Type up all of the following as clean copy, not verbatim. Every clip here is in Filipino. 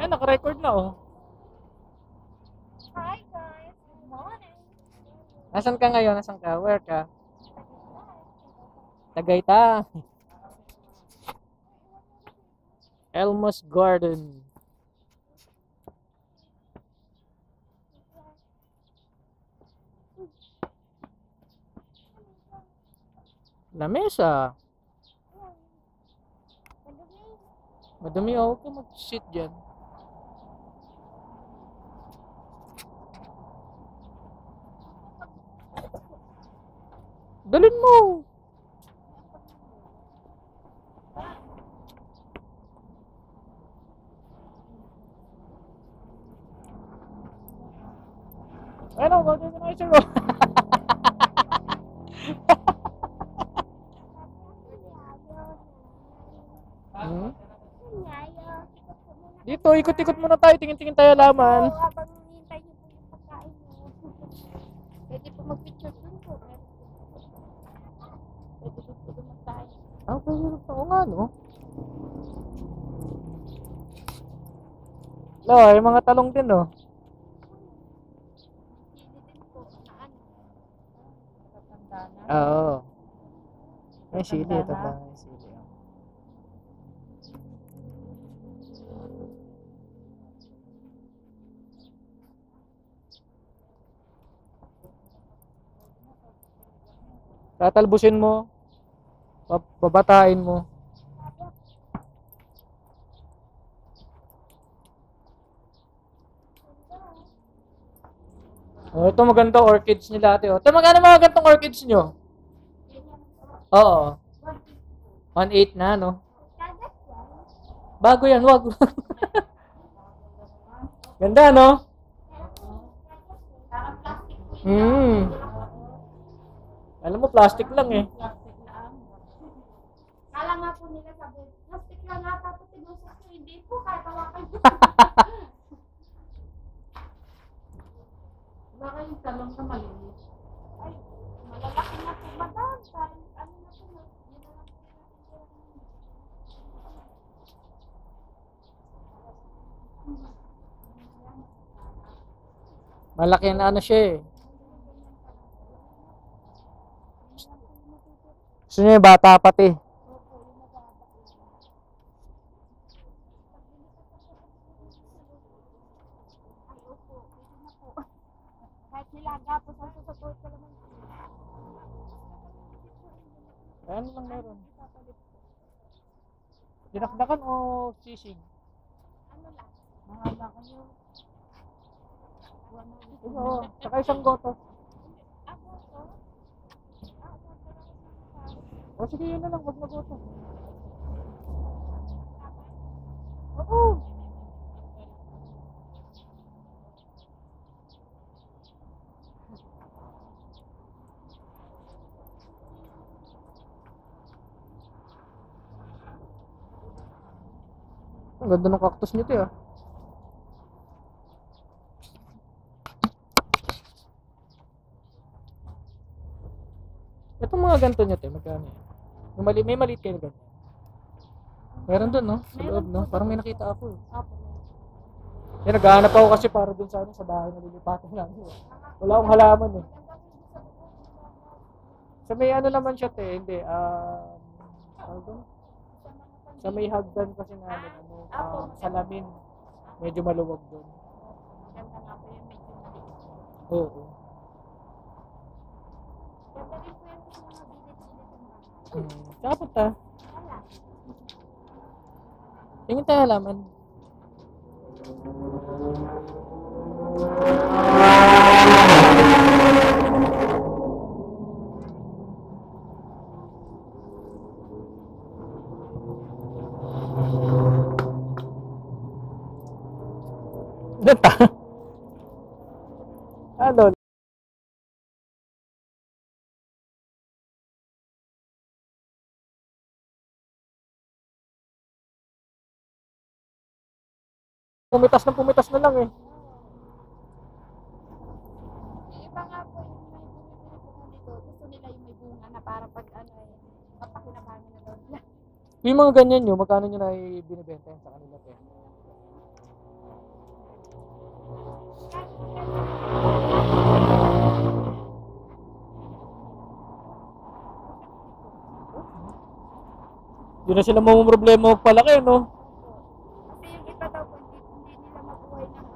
Ayan, naka-record na oh. Hi guys, good morning. Nasaan ka ngayon? Nasaan ka? Where ka? Tagaytay. Elmo's Garden. Lamesa. Madumi ako ka mag-sit dyan. Dalin mo. Ano, bagay ka na isa ko. Hmm? Dito, ikot-ikot muna tayo. Tingin-tingin tayo laman. Oo, habang hinihintay niyo po yung pagkain niyo. Pwede po mag-picture dun po. Pwede dun po duman tayo. Ah, pwede rin pa. Oo nga, no? Lo, yung mga talong din, no? Sili din po na ano. Tatanda na. Oo. May sili. Tanda Ito na. ba? May sili. oh. Tatalbusin mo. Babatain mo. Oh, ito maganda orchids nila ate. Oh. Ito magkano mga gantong orchids nyo? Oo. 1.8 na, no? Kagat yan. Bago yan, wag. Ganda, no? Parang plastic po yun. Hmm. Alam mo, plastic lang eh. Plastic lang. Kala nga po nila sabi, plastic lang nga tapos tinusok ko. Hindi po, kahit hawakan ko. Baka yung talong na malinis. Ay, malalaki na po, madam. Parang ano na po, yun na lang po Malaki na ano siya eh. Gusto niya yung bata pati. kahit nilaga po sa susutuin ko naman. Ano lang meron? Dinakdakan o sisig? Ano lang? Mahaba kayo. Oo, tsaka isang goto. Ako to? O sige, yun na lang, wag na goto. Oo. Ang ganda ng cactus nito ah. Itong mga ganito nyo, te, magkano yan? May maliit kayo ganito. Meron doon, no? Sa loob, no? Parang may nakita ako eh. Eh, naghahanap ako kasi para dun sa, sa bahay na lilipatan namin. Eh. Wala akong halaman eh. Sa may ano naman siya, te, hindi. Ano doon? Sa may hagdan kasi namin, salamin. Medyo maluwag doon. Ganda nga po yung medyo maliit. Oo. Ganda rin po yan sa mga bilit-bilit. Saka punta. Wala. Tingin tayo halaman. Doon ta. Doon. Pumitas na lang eh. Yung iba nga po yung may bumibili po nandito, gusto nila yung may bunga na para pag ano eh, mapakinabangan na daw nila. Yung mga ganyan nyo, magkano nyo na binibenta yan sa kanila? Te? Hindi na sila problema magpalaki, no? Kasi yung iba daw po, hindi nila mabuhay ng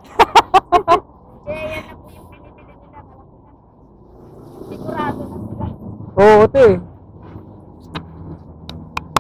kaya yan na po yung binibili nila, malaki na. Sigurado na sila. Oo, te.